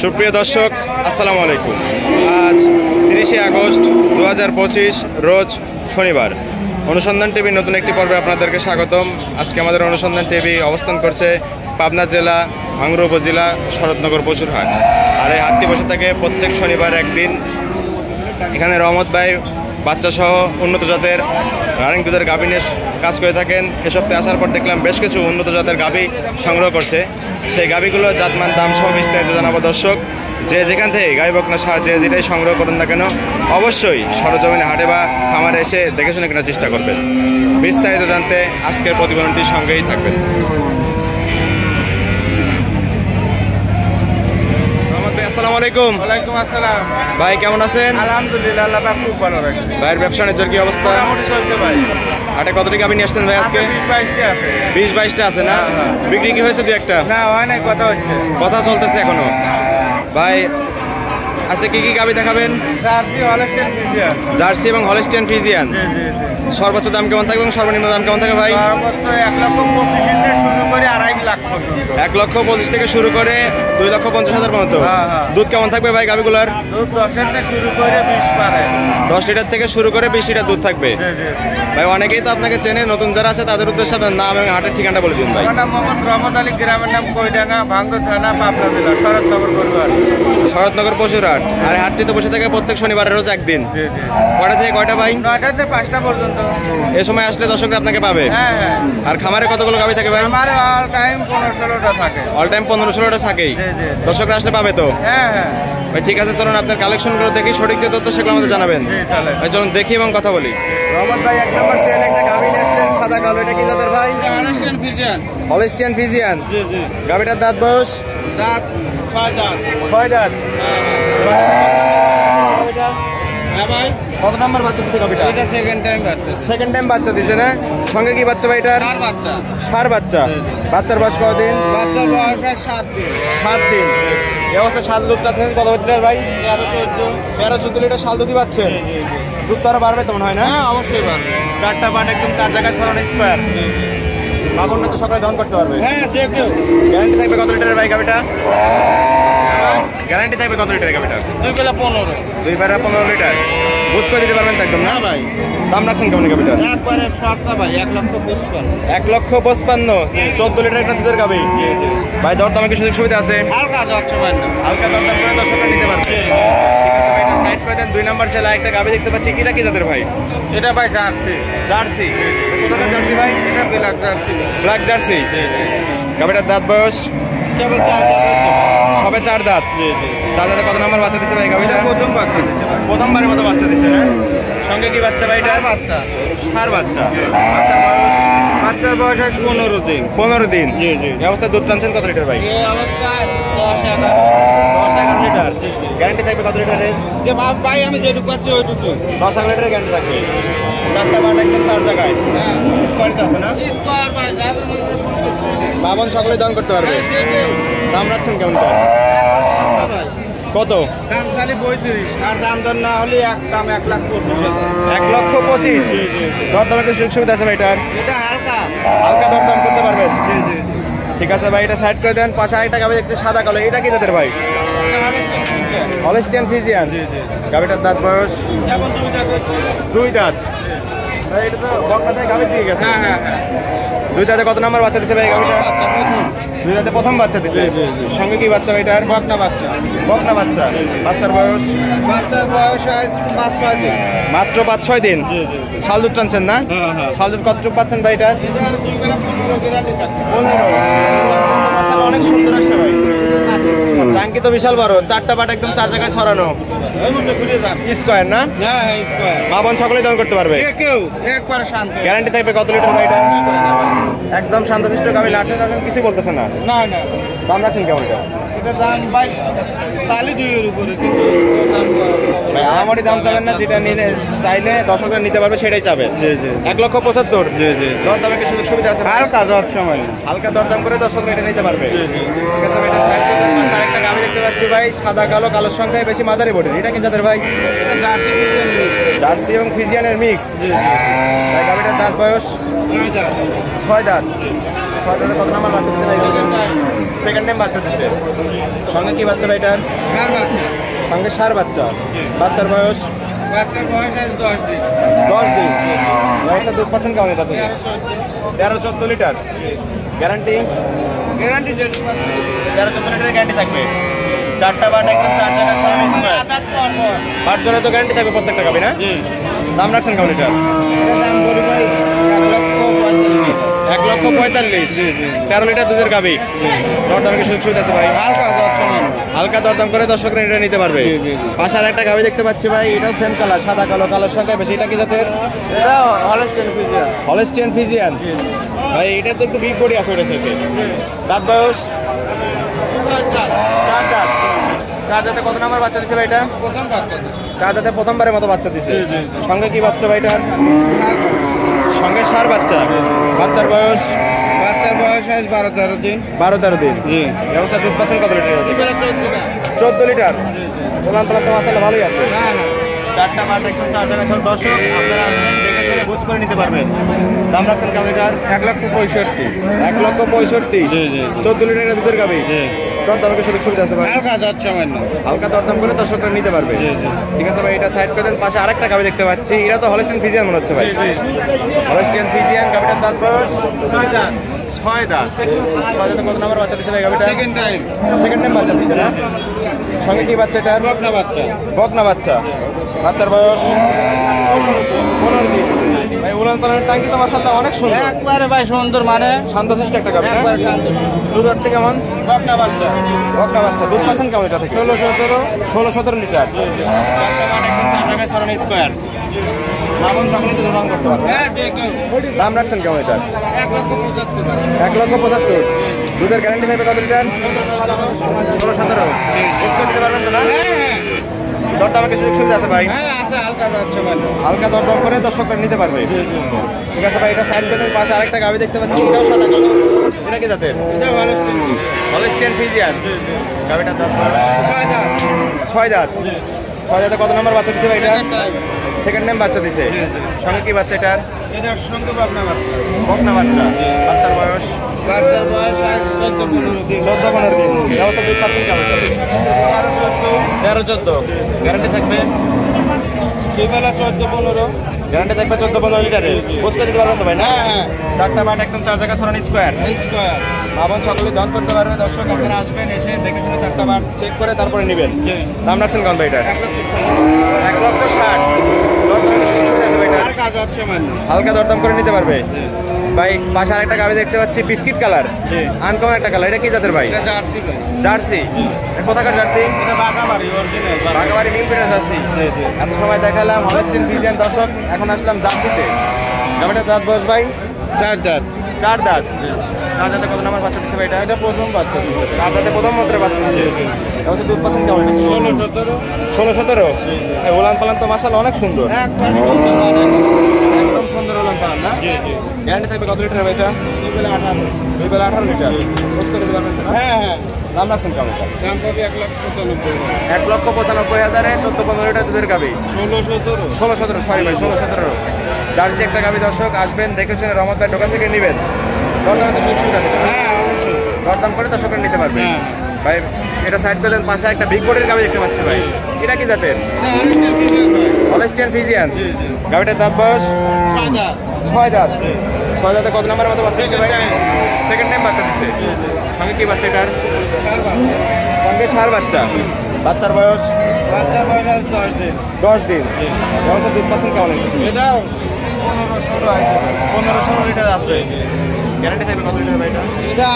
সুপ্রিয় দর্শক, আসসালামু আলাইকুম। আজ 30শে আগস্ট 2025 রোজ শনিবার। অনুসন্ধান টিভির নতুন একটি পর্বে আপনাদেরকে স্বাগতম। আজকে আমাদের অনুসন্ধান টিভি অবস্থান করছে পাবনা জেলা ভাঙ্গুড়া উপজেলা শরৎনগর পশুর হাট। আর এই হাটটি বসে থাকে প্রত্যেক শনিবার একদিন। এখানে রহমত ভাই বাচ্চা সহ উন্নত জাতের রানিং দুধের গাভী নিয়ে কাজ করে থাকেন। এ সপ্তাহে আসার পর দেখলাম বেশ কিছু উন্নত জাতের গাভী সংগ্রহ করছে। সেই গাভীগুলো জাতমান দাম সহ বিস্তারিত জানাবো দর্শক। যে যেখান থেকে গাভী বকনা সার যে যেটাই সংগ্রহ করুন না কেন, অবশ্যই সরজমিনে হাটে বা খামারে এসে দেখে শুনে কেনার চেষ্টা করবেন। বিস্তারিত জানতে আজকের প্রতিবেদনটির সঙ্গেই থাকবেন। আসসালামু আলাইকুম। ওয়ালাইকুম আসসালাম। ভাই কেমন আছেন? আলহামদুলিল্লাহ, আল্লাহ পাক খুব ভালো রাখছে। ভাইয়ের ব্যবসা বাণিজ্যের কি অবস্থা? মোটামুটি চলছে ভাই। হাটে কতটি গাভী নিয়ে আসছেন ভাই আজকে? 20-22টা আছে। 20-22টা আছে না? বিক্রি কি হয়েছে দু একটা? না হয় নাই, কথা হচ্ছে। কথা চলতেছে এখনো। ভাই আজকে কি কি গাভী দেখাবেন? Jersey, Holstein Friesian. জার্সি এবং হলস্টাইন ফ্রিজিয়ান। জি জি জি। সর্বোচ্চ দাম কেমন থাকবে এবং সর্বনিম্ন দাম কেমন থাকে ভাই? সর্বোচ্চ 1,25,000 থেকে শুরু করে 2.5 লাখ পর্যন্ত। 1,25,000 থেকে শুরু করে 2,50,000 পর্যন্ত। হ্যাঁ। দুধ কেমন থাকবে ভাই গাভীগুলার? দুধ 10 থেকে শুরু করে 20 পারে। 10 লিটার থেকে শুরু করে 20 লিটার দুধ থাকবে। জি জি। ভাই অনেকেই তো আপনাকে চেনে, নতুন যারা আছে তাদের উদ্দেশ্যে আপনার নাম এবং হাটের ঠিকানা বলে দিন ভাই। আমার নাম মোহাম্মদ রহমত আলী, গ্রামের নাম কইডাঙ্গা, ভাঙ্গুড়া থানা, পাবনা জেলা, শরৎনগর পরিবার। শরৎনগর পশুর হাট। আর হাটটি তো বসে থাকে প্রত্যেক শনিবারের রোজ একদিন। জি জি। কয়টা থেকে কয়টা ভাই? 9টা থেকে 5টা পর্যন্ত। এই সময় আসলে দর্শকরা আপনাকে পাবে। হ্যাঁ হ্যাঁ। আর খামারে কতগুলো গাভী থাকে ভাই? আমার অল টাইম 15-16টা থাকে। অল টাইম 15-16টা থাকেই। জি জি। দর্শকরা আসলে পাবে তো? হ্যাঁ হ্যাঁ। ভাই ঠিক আছে, চলুন আপনার কালেকশনগুলো দেখি, সঠিক যে তথ্য সেগুলো আমাদের জানাবেন। জি চলে। ভাই চলুন দেখি এবং কথা বলি। রহমত ভাই 1 নম্বর সেল একটা গাভী নিয়ে আসলেন, সাদা কালো। এটা কি জাতের ভাই? Holstein Friesian. Holstein Friesian. জি জি। গাভীটার দাঁত বয়স? দাঁত 6 দাঁত। 6 দাঁত। হ্যাঁ ভাই। কত নম্বর বাচ্চা দিছে গাভীটা? এটা সেকেন্ড টাইম বাচ্চা। সেকেন্ড টাইম বাচ্চা দিছে না? সঙ্গে কি বাচ্চা ভাই এটার? চার বাচ্চা। সার বাচ্চা। বাচ্চার বয়স কতদিন? বাচ্চার বয়স 7 দিন। 7 দিন। এই অবস্থায় শাল দুধ পাচ্ছেন কত লিটার ভাই? 13-14 লিটার শাল দুধই পাচ্ছেন। দুধ তো আরো বাড়বে তো মনে হয় না? হ্যাঁ অবশ্যই পারবে। 4টা বাট একদম 4 জায়গায় ছড়ানো স্কোয়ার। বাবনটা তো সকালে দহন করতে পারবে। হ্যাঁ যে কেউ। গ্যারান্টি থাকবে কত লিটারের ভাই গাভীটা? গ্যারান্টি থাকবে কত লিটারের গাভীটা? 2 বেলা 15। 2 বেলা 15 লিটার। বুঝ করে দিতে পারবেন তো একদম না? না ভাই। দাম রাখছেন কেমন গাভীটা? একবারে সস্তা ভাই, 1,55,000। 1,55,000। 14 লিটার একটা দুধের গাভী। জি জি। ভাই দরদামে কি সুযোগ সুবিধা আছে? হালকা যাচ্ছে ভাই না। হালকা দরদাম করে দর্শকরা নিতে পারবে। ঠিক আছে ভাই, এটা সাইড করে দেন। 2 নম্বর সেলা একটা গাভী দেখতে পাচ্ছি। এটা কি জাতের ভাই? এটা ভাই জার্সি। জার্সি। কোথাকার জার্সি ভাই? এটা ব্ল্যাক জার্সি। Black Jersey. গাভীটার দাঁত বয়স? কেবল 4 দাঁত হচ্ছে। সবে 4 দাঁত। জি জি। 4 দাঁতে কত নম্বর বাচ্চা দিছে ভাই গাভীটা? এটা প্রথম বাচ্চা দিছে ভাই। প্রথমবারের মতো বাচ্চা দিছে না? সঙ্গে কি বাচ্চা ভাই এটা? চার বাচ্চা। সার বাচ্চা। বাচ্চার বয়স? বাচ্চার বয়স 15 দিন। 15 দিন। জি জি। এই অবস্থায় দুধ টানছেন কত লিটার ভাই? এই অবস্থায় 10-11। 10-11 লিটার। গ্যারান্টি থাকবে কত লিটারের? যে ভাই আমি যেটুকু পাচ্ছি ওইটুকু। 10 লিটারের গ্যারান্টি থাকবে। 4টা বাট একদম 4 জায়গায়। হ্যাঁ। স্কোয়ারিতে আছে না? স্কয়ার ভাই যাদের মধ্যে বাবন সকলে দান করতে পারবে। দাম রাখছেন কেমন করে? ভাই কত? দাম চালি 35 আর দাম দর না হলে দাম 1,25,000। 1,25,000। দরদামে একটু সুযোগ সুবিধা আছে ভাই এটার? এটা হালকা। হালকা দরদাম করতে পারবেন। জি জি। ঠিক আছে ভাই, এটা সাইড করে দেন। পাশে আরেকটা গাভী দেখছি সাদা কালো। এটা কি জাতের ভাই? Holstein Friesian. জি জি। গাভীটার দাঁত বয়স? এখন 2 দাঁত হচ্ছে। 2 দাঁত। ভাই এটা তো বকনা থেকে গাভী দিয়ে গেছে। হ্যাঁ হ্যাঁ হ্যাঁ। 2 দাঁতে কত নম্বর বাচ্চা দিছে ভাই গাভীটা? বাচ্চা প্রথম। 2 দাঁতে প্রথম বাচ্চা দিছে। জি, জি, জি। সঙ্গে কি বাচ্চা ভাই এটার? বকনা বাচ্চা। বকনা বাচ্চা। বাচ্চার বয়স? বাচ্চার বয়স 5-6 দিন। মাত্র 5-6 দিন। জি জি। শাল দুধ টানছেন না? হ্যাঁ হ্যাঁ। শাল দুধ কতটুকু পাচ্ছেন ভাই এটা? এটা 2 বেলা 15 গ্যারান্টি থাকে। 15। মাশাআল্লাহ অনেক সুন্দর আসছে ভাই। টাঙ্কি তো বিশাল বড়। 4টা বাট একদম 4 জায়গায় ছড়ানো। ওই মধ্যে ঘুরে যান। স্কোয়ার না? হ্যাঁ হ্যাঁ স্কয়ার। বাবন সকলেই দান করতে পারবে। যে কেউ একবারে শান্ত। গ্যারান্টি থাকবে কত লিটার ভাই এটা? একদম শান্তশিষ্ট গাভী, লাটছে যাচ্ছেন কিছু বলতেছে না। না না। দাম রাখছেন কেমন এটা? এটা দাম ভাই 2.5 উপরে, কিন্তু দাম ভাই আমারই দাম চাবেন না, যেটা নিলে চাইলে দর্শকরা নিতে পারবে সেটাই চাবে। জি জি। 1,75,000। জি জি। দরদামে কি সুযোগ সুবিধা আছে? হালকা যাওয়ার সময়। হালকা দরদাম করে দর্শকরা এটা নিতে পারবে। জি জি। ঠিক আছে ভাই, এটা সাইড করে দেন। পাশে আরেকটা গাভী দেখতে পাচ্ছি ভাই, সাদা কালো, কালোর সংখ্যায় বেশি মাঝারি বোর্ডের। এটা কি যাদের ভাই? এটা জার্সি ফ্রিজিয়ান। জার্সি এবং ফ্রিজিয়ানের মিক্স। জি জি। ভাই গাভীটার দাঁত বয়স? 9 দাঁত। 6 দাঁত। 6 দাঁতে কত নাম্বার বাচ্চা দিচ্ছে ভাই? সেকেন্ড টাইম বাচ্চা দিছে। সঙ্গে কি বাচ্চা ভাই এটার? সঙ্গে সার বাচ্চা। বাচ্চার বয়স? বাচ্চার বয়স আজ 10 দিন। 10 দিন। ব্যবস্থা দুধ পাচ্ছেন কেমন এটা থেকে? 13-14 লিটার। গ্যারান্টি? গ্যারান্টি 13-14 লিটারের গ্যারান্টি থাকবে। চারটা বাট একদম 4 জায়গায় সরানো স্কয়ার। বাট জোরে তো গ্যারান্টি থাকবে প্রত্যেকটা গাবি না? দাম রাখছেন কেমন এটা? এটা দাম করি ভাই 1,45,000। 13 লিটার দুধের গাবি। দরদাম কি সুযোগ সুবিধা আছে ভাই? হালকা দরদাম করে দর্শকরা এটা নিতে পারবে। পাশে আর একটা গাবি দেখতে পাচ্ছি ভাই, এটাও সেম কালার, সাদা কালো, কালোর সঙ্গে বেশি। এটা কি জাতের? এটা হলস্টাইন ফ্রিজিয়ান। Holstein Friesian. ভাই এটা তো একটু বিগ বডি আছে ওটার সাথে। দাঁত বয়স? 4 দাঁত। 4 দাঁতে কত নাম্বার বাচ্চা দিছে ভাই এটা? প্রথম বাচ্চা। 4 দাঁতে প্রথমবারের মতো বাচ্চা দিছে। সঙ্গে কি বাচ্চা ভাই এটার? সঙ্গে সার বাচ্চা। বাচ্চার বয়স? বাচ্চার বয়স আজ 12-13 দিন। 12-13 দিন। ব্যবস্থা দুধ পাচ্ছেন কত লিটার? 14 লিটার। ওলান পালান তো মাশাআল্লাহ ভালোই আছে। চারটা বাট একদম 4 জায়গায় সব দর্শক আপনারা আসবেন, দেখে শুনে বুঝ করে নিতে পারবেন। দাম রাখছেন কেমন এটার? 1,65,000। 1,65,000। 14 লিটারের দুধের গাবি। দরদাম কি সুযোগ সুবিধা আছে ভাই? হালকা যাচ্ছে সামান্য। হালকা দরদাম করে দর্শকরা নিতে পারবে। ঠিক আছে ভাই, এটা সাইড করে দেন। পাশে আরেকটা গাবি দেখতে পাচ্ছি, এটা তো হলস্টিয়ান ফ্রিজিয়ান মনে হচ্ছে ভাই। Holstein Friesian. গাবিটার দাঁত বয়স? 6 দাঁত। 6 দাঁতে কত নাম্বার বাচ্চা দিছে ভাই গাবিটা? Second time. সেকেন্ড টাইম বাচ্চা দিছে না? সঙ্গে কি বাচ্চা এটার? বকনা বাচ্চা। বকনা বাচ্চা। বাচ্চার বয়স? 15 দিন। ভাই উলান পালানের টাঙ্কি তো মাশাআল্লাহ অনেক সুন্দর। একবারে ভাই সুন্দর, মানে শান্তশিষ্ট একটা গাবি না? একবারে শান্তশিষ্ট। দুধ হচ্ছে কেমন? বকনা বাচ্চা। বকনা বাচ্চা। দুধ পাচ্ছেন কেমন এটা থেকে? 16-17 লিটার। চারটা বাট একদম 4 জায়গায় সরানো স্কয়ার। লাবণ সকলে তো দোকান করতে পারবে। হ্যাঁ দেখো। দাম রাখছেন কেমন এটা? 1,75,000। 1,75,000। দুধের গ্যারান্টি থাকবে কত লিটার? 16-17। বুঝতে দিতে পারবেন তো না? হ্যাঁ দরদাম কি সুযোগ সুবিধা আছে ভাই? হ্যাঁ আছে, হালকা যাচ্ছে মানে। হালকা দরদাম করে দর্শকরা নিতে পারবে। ঠিক আছে ভাই, এটা সাইড পেটের পাশে আরেকটা গাবি দেখতে পাচ্ছি, এটাও সাদা কালো। এটা কি জাতের? এটা হলস্টাইন। Holstein Friesian. গাবিটার দাঁত? 6 দাঁত। 6 দাঁত। 6 দাঁতে কত নাম্বার বাচ্চা দিছে ভাই এটা? Second time। সেকেন্ড টাইম বাচ্চা দিছে। সঙ্গে কি বাচ্চা এটার? এটার সঙ্গে বকনা বাচ্চা। বকনা বাচ্চা। বাচ্চার বয়স? বাচ্চার বয়স আজ 14-15 দিন। 14-15 দিন। ব্যবস্থা দুধ পাচ্ছেন কেমন? 13-14। গ্যারান্টি থাকবে? দুবেলা 14-15। গ্যারান্টি থাকবে 14-15 লিটারের। বুঝতে দিতে পারবেন তো ভাই না? হ্যাঁ চারটা বাট একদম 4 জায়গা সরানো স্কয়ার। স্কয়ার। লাবণ সকলে দহন করতে পারবে। দর্শক আপনারা আসবেন, এসে দেখে শুনে চারটা বাট চেক করে তারপরে নেবেন। দাম রাখছেন কেমন ভাই এটা? 1,60,000। দরদাম কি সুযোগ সুবিধা আছে ভাই এটা? হালকা যাচ্ছে মানে। হালকা দরদাম করে নিতে পারবে। ভাই পাশে আরেকটা গাবি দেখতে পাচ্ছি, বিস্কিট কালার, আনকমন একটা কালার। এটা কি জাতের ভাই? এটা জার্সি ভাই। জার্সি। কোথাকার জার্সি? এটা বাগাবাড়ি অরিজিনাল। বাগাবাড়ি মিলপিটার জার্সি। এত সময় দেখালাম হলস্টিয়ান ফ্রিজিয়ান, দর্শক এখন আসলাম জার্সিতে। গাবিটার দাঁত বয়স ভাই? 4 দাঁত। 4 দাঁত। 4 দাঁতে কত নাম্বার বাচ্চা দিচ্ছে ভাই এটা? এটা প্রথম বাচ্চা। 4 দাঁতে প্রথম মাত্র বাচ্চা দিচ্ছে। অবশ্যই দুধ পাচ্ছেন কেমন? 16-17। 16-17। ওলান পালান তো মাশাআল্লাহ অনেক সুন্দর। একবার সুন্দর। একদম সুন্দর ওলান পালান না? গ্যারান্টি থাকবে কত লিটার ভাই এটা? দুবেলা 18। 2,18 লিটার। বুঝ করে দিতে পারবেন তো না? হ্যাঁ হ্যাঁ। দাম রাখছেন কেমন? দাম পাবে 1,95,000। 1,95,000-এ 14-15 লিটার দুধের গাবি। 16-17। 16-17, সরি ভাই 16-17। জার্সি একটা গাবি। দর্শক আসবেন, দেখে শুনে রহমত ভাই দোকান থেকে নেবেন। দরদাম তো সুযোগ সুবিধা আছে? হ্যাঁ অবশ্যই। দরদাম করে দর্শকরা নিতে পারবে। হ্যাঁ। ভাই এটা সাইড করে দেন। পাশে একটা বিগ বডির গাবি দেখতে পাচ্ছি ভাই, এটা কি জাতের? এটা হলস্টাইন ফ্রিজিয়ান ভাই। Holstein Friesian. গাবিটার দাঁত বয়স? 6 দাঁত। 6 দাঁত। 6 দাঁতে কত নাম্বারের মতো বাচ্চা দিচ্ছে ভাই? Second time। সেকেন্ড টাইম বাচ্চা দিচ্ছে। সঙ্গে কি বাচ্চা এটার? সার বাচ্চা। সঙ্গে সার বাচ্চা। বাচ্চার বয়স? বাচ্চার বয়স আজ 10 দিন। 10 দিন। ব্যবস্থা দুধ পাচ্ছেন কেমন? এটা 15-16 আছে। 15-16 লিটার আসবে। গ্যারান্টি থাকবে কত লিটার ভাই এটা? এটা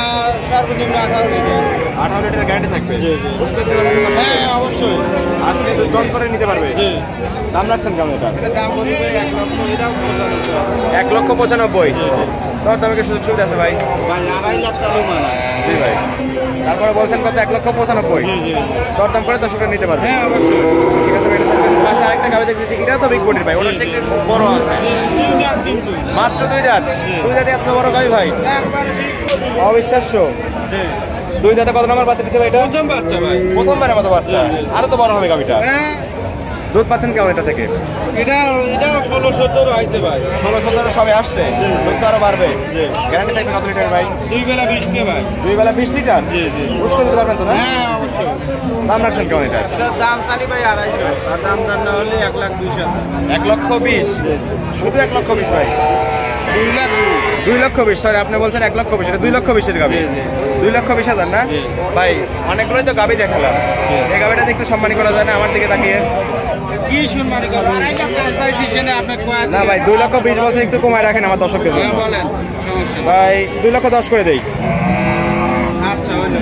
সর্বনিম্ন 18 লিটার। 18 লিটার গ্যারান্টি থাকবে। বুঝতে পারবেন তো দর্শক? হ্যাঁ অবশ্যই। আসলে দুধ দহন করে নিতে পারবে। দাম রাখছেন কেমন এটা? এটা দাম পড়বে 1 লক্ষ। এটাও 95,000। 1,95,000। তোর দামে কি সুযোগ সুবিধা আছে ভাই? ভাই 2.5 লাখ টাকা মানা। জি ভাই। তারপরে বলছেন কত? 1,95,000। তোর দাম করে দর্শকরা নিতে পারবে। হ্যাঁ অবশ্যই। ঠিক আছে ভাই, এটা সাইড করে পাশে আরেকটা গাবি দেখতেছি, এটা তো বিগ বডির ভাই, ওটার চেয়ে একটু বড় আছে। 2 দাঁত কিন্তু। মাত্র 2 দাঁত। 2 দাঁতে এত বড় গাবি ভাই, একবার অবিশ্বাস্য। 2 দাঁতে কত নাম্বার বাচ্চা দিছে ভাই এটা? প্রথম বাচ্চা ভাই। প্রথমবারের মতো বাচ্চা। আরো তো বড় হবে গাবিটা। হ্যাঁ দুধ পাচ্ছেন কেমন এটা থেকে? এটাও 16-17 আইছে ভাই। 16-17 সবে আসছে, দুধ তো আরো বাড়বে। গ্যারান্টি থাকবে কত লিটার ভাই? 2 বেলা 20 টা ভাই। 2 বেলা 20 লিটার? জি। বুঝতে দিতে পারবেন তো না? হ্যাঁ অবশ্যই। দাম রাখছেন কেমন এটা? এটার দাম চালি ভাই 250, আর দাম দর না হলে 1,20,000। 1,20,000? শুধু 1,20,000 ভাই? 2,20,000 সরি, আপনি বলছেন 1,20,000, এটা 2,20,000 গাবি। 2,20,000 না ভাই? অনেকগুলোই তো গাবি দেখালাম, এই গাবিটাতে একটু সম্মানী করা যায় না আমার দিকে তাকিয়ে? কি সম্মানী করবো? না ভাই, 2,20,000 বলছেন, একটু কমায় রাখেন আমার দর্শকদের জন্য। বলেন, সমস্যা নেই। ভাই 2,10,000 করে দেই। আচ্ছা হইলো।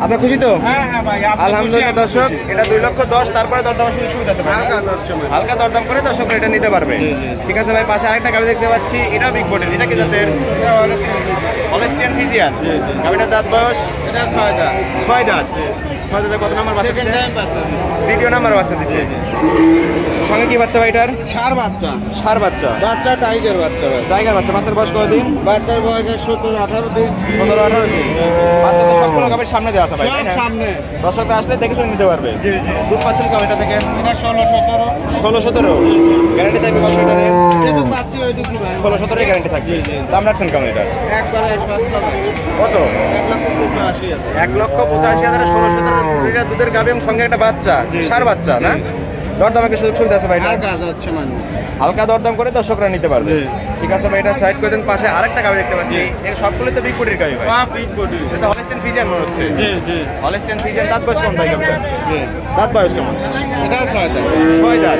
আপনার খুশি তো? হ্যাঁ ভাই, আলহামদুলিল্লাহ দর্শক, এটা 2,10,000, তারপরে দরদামের সুযোগ সুবিধা আছে ভাই। হালকা দরদাম করে দর্শকরা এটা নিতে পারবে। ঠিক আছে ভাই, পাশে আরেকটা গাবি দেখতে পাচ্ছি, এটাও বিগ বডির। এটা কি জাতের? Holstein Friesian. গাবিটার দাঁত বয়স? এটা 6 দাঁত। 6 দাঁত। 6 দাঁতে কত নাম্বার বাচ্চা দিচ্ছে? দ্বিতীয় নাম্বার বাচ্চা দিচ্ছে। সঙ্গে কি বাচ্চা ভাই এটার? ষাঁড় বাচ্চা। ষাঁড় বাচ্চা? বাচ্চা টাইগার বাচ্চা ভাই। টাইগার বাচ্চা। বাচ্চার বয়স কতদিন? বাচ্চার বয়স 17-18 দিন। 15-18 দিন। বাচ্চা তো সবগুলো গাবির সামনে দেওয়া আছে ভাই, তাই সব না? সামনে। দর্শকরা আসলে দেখে শুনে নিতে পারবে। জি। দুধ পাচ্ছেন কেমন এটা থেকে? এটা 16-17। 16-17? গ্যারান্টি থাকবে কত লিটারের? যেটুকু পাচ্ছি ওইটুকু ভাই। 16-17 গ্যারান্টি থাকবে। দাম রাখছেন কেমন এটা? একবারে সস্তা ভাই। কত? 1,85,000। 1,85,000 16-17 লিটার দুধের গাভী এবং সঙ্গে একটা বাচ্চা, ষাঁড় বাচ্চা না? দরদাম একটু সুযোগ সুবিধা আছে ভাই? আর কাজ হচ্ছে মানে। হালকা দরদাম করে দর্শকরা নিতে পারবে। জি। ঠিক আছে ভাই, এটা সাইড করে দেন। পাশে আরেকটা গাভী দেখতে পাচ্ছি, এর সবগুলো তো বিগ বডির গাভী ভাই। পিস বডি। এটা হলস্টিয়ান ফ্রিজিয়ান মনে হচ্ছে। জি। Holstein Friesian. দাঁত বয়স কেমন ভাই গাভীটা? জি। দাঁত বয়স কেমন? এটা 6 দাঁত। 6 দাঁত।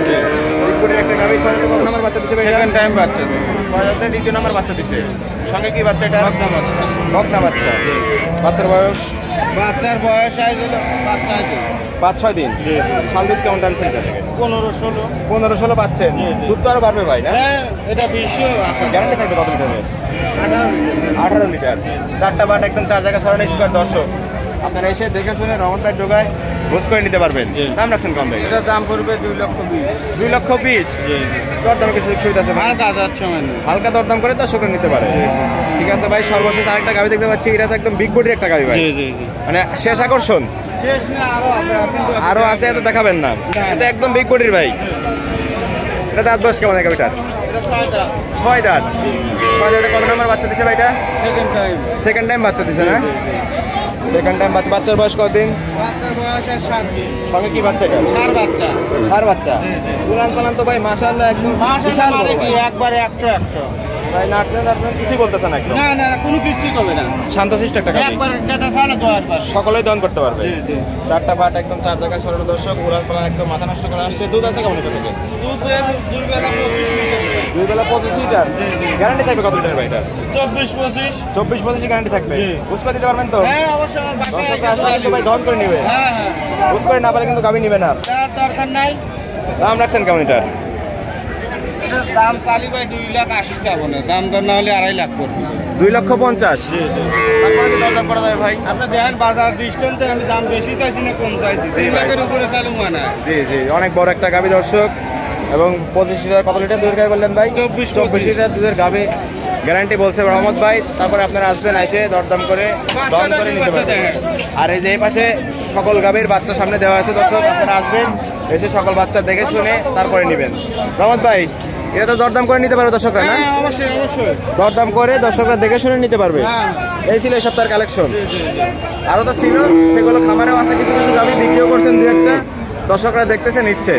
বিগ বডির একটা গাভী। 6 দাঁতে কত নাম্বার বাচ্চা দিছে ভাই? সেকেন্ড টাইম বাচ্চা। 6 দাঁতে দ্বিতীয় নাম্বার বাচ্চা দিছে। সঙ্গে কি বাচ্চা এটা? বকনা বাচ্চা। বকনা বাচ্চা। বাচ্চার বয়স? বাচ্চার বয়স আইজ হলো 5-6 দিন। 5-6 দিন। শাল দুধ কেমন টানছেন এটা থেকে? 15-16। 15-16 পাচ্ছেন? দুধ তো আরো বাড়বে ভাই না? হ্যাঁ, এটা 20 গ্যারান্টি থাকবে কত লিটারের? 18 লিটার। 4টা বাট একদম 4 জায়গায় সরানো স্কোয়ার। দর্শক আপনারা এসে দেখে শুনে রমন ভাই ঢোকায় বুঝ করে নিতে পারবেন। দাম রাখছেন কম ভাই? এটার দাম পড়বে 2,20,000। 2,20,000? দরদাম কি সুযোগ সুবিধা আছে ভাই? আর কাজ হচ্ছে মানে। হালকা দরদাম করে দর্শকরা নিতে পারে। ঠিক আছে ভাই, সর্বশেষ আরেকটা গাভি দেখতে পাচ্ছি, এটা তো একদম বিগ বডির একটা গাভি ভাই। জি। মানে শেষ আকর্ষণ? শেষ না, আরো আছে। আরো আছে, এত দেখাবেন না। এটা একদম বিগ বডির ভাই। এটা দাঁত বয়স কেমন গাভিটার? এটা 6 দাঁত। 6 দাঁত। 6 দাঁতে কত নাম্বার বাচ্চা দিছে ভাই এটা? Second time. সেকেন্ড টাইম বাচ্চা দিছে না? সেকেন্ড টাইম বাচ্চা। বাচ্চার বয়স কতদিন? বাচ্চার বয়স 7 দিন। সঙ্গে কি বাচ্চা এটা? ষাঁড় বাচ্চা। ষাঁড় বাচ্চা। উলান পালান তো ভাই মাশাআল্লাহ একদম বিশাল বড় ভাই। একবারে 100 ভাই নার্সেন কিছুই বলতেছেন একদম। না, কোনো কিচ্ছু হবে না। শান্তশিষ্ট একটা গাভী। একবার এটা সাড়ে 10 পাস। সকলেই দহন করতে পারবে। জি। 4টা বাট একদম 4 জায়গায় সরানো। দর্শক উলান পালান একদম মাথা নষ্ট করে আসছে। দুধ আছে কেমন এটা থেকে? দুধের 2 বেলা 25 লিটার। 2 বেলা 25 লিটার। গ্যারান্টি থাকবে কত লিটার ভাই এটা? 24-25। 24-25 গ্যারান্টি থাকবে। জি। বুঝ করে দিতে পারবেন তো? হ্যাঁ অবশ্যই, আমার বাসায় দর্শকরা আসলে কিন্তু ভাই দহন করে নিবে। হ্যাঁ। বুঝ করে না পারে কিন্তু গাভী নিবে না। তার দরকার নাই। দাম রাখছেন কেমন এটার? এটার দাম চালি ভাই 2,80,000 চাবো না। দাম দর না হলে 2.5 লাখ করবে। 2,50,000? তারপরে কি দরদাম করা যাবে ভাই? আপনি দেখেন বাজার দৃষ্টান্তে আমি দাম বেশি চাইছি না কম চাইছি? 3 লাখের উপরে চালু হয় না। জি, অনেক বড় একটা গাভী দর্শক। এবং 25 লিটার। কত লিটার দুধের গাভী বললেন ভাই? 24 লিটার দুধের গাভী গ্যারান্টি বলছে রহমত ভাই। তারপরে আপনারা আসবেন, এসে দরদাম করে দহন করে নিতে পারবেন। আর এই যে এই পাশে সকল গাভীর বাচ্চা সামনে দেওয়া আছে দর্শক, আপনারা আসবেন, এসে সকল বাচ্চা দেখে শুনে তারপরে নেবেন। রহমত ভাই, এটা তো দরদাম করে নিতে পারবে দর্শকরা না? হ্যাঁ অবশ্যই। দরদাম করে দর্শকরা দেখে শুনে নিতে পারবে। হ্যাঁ। এই ছিল এই সপ্তাহের কালেকশন। জি। আরও তো ছিল, সেগুলো খামারেও আছে। কিছু গাভী বিক্রিও করছেন 2-1টা। দর্শকরা দেখতেছে, নিচ্ছে।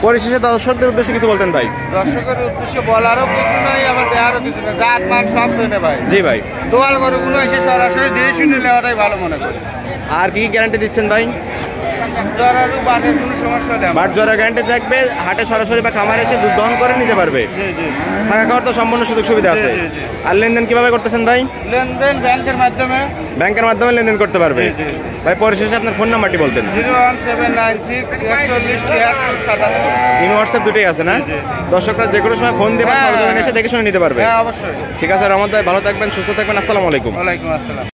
পরিশেষে দর্শকদের উদ্দেশ্যে কিছু বলতেন ভাই? দর্শকের উদ্দেশ্যে বলারও কিছু নাই, আবার দেওয়ারও কিছু নাই। জাত মান সব চেনে ভাই। জি ভাই। দোয়াল গরুগুলো এসে সরাসরি দিয়ে শুনে নেওয়াটাই ভালো মনে করি। আর কি গ্যারান্টি দিচ্ছেন ভাই? জ্বরারও বাটের কোনো সমস্যা নেই। বাট জ্বরের গ্যারান্টি থাকবে। হাটে সরাসরি বা খামারে এসে দুধ দহন করে নিতে পারবে। জি। থাকা খাওয়ার তো সম্পূর্ণ সুযোগ সুবিধা আছে। জি। আর লেনদেন কিভাবে করতেছেন ভাই? লেনদেন ব্যাংকের মাধ্যমে। ব্যাংকের মাধ্যমে লেনদেন করতে পারবে। জি। ভাই পরিশেষে আপনার ফোন নাম্বারটি বলতেন। 01796 ইন হোয়াটসঅ্যাপ দুটোই আছে না? দর্শকরা যে কোনো সময় ফোন দেবে, সরজমিনে এসে দেখে শুনে নিতে পারবে। হ্যাঁ অবশ্যই। ঠিক আছে রহমত ভাই, ভালো থাকবেন, সুস্থ থাকবেন। আসসালামু আলাইকুম। ওয়ালাইকুম আসসালাম।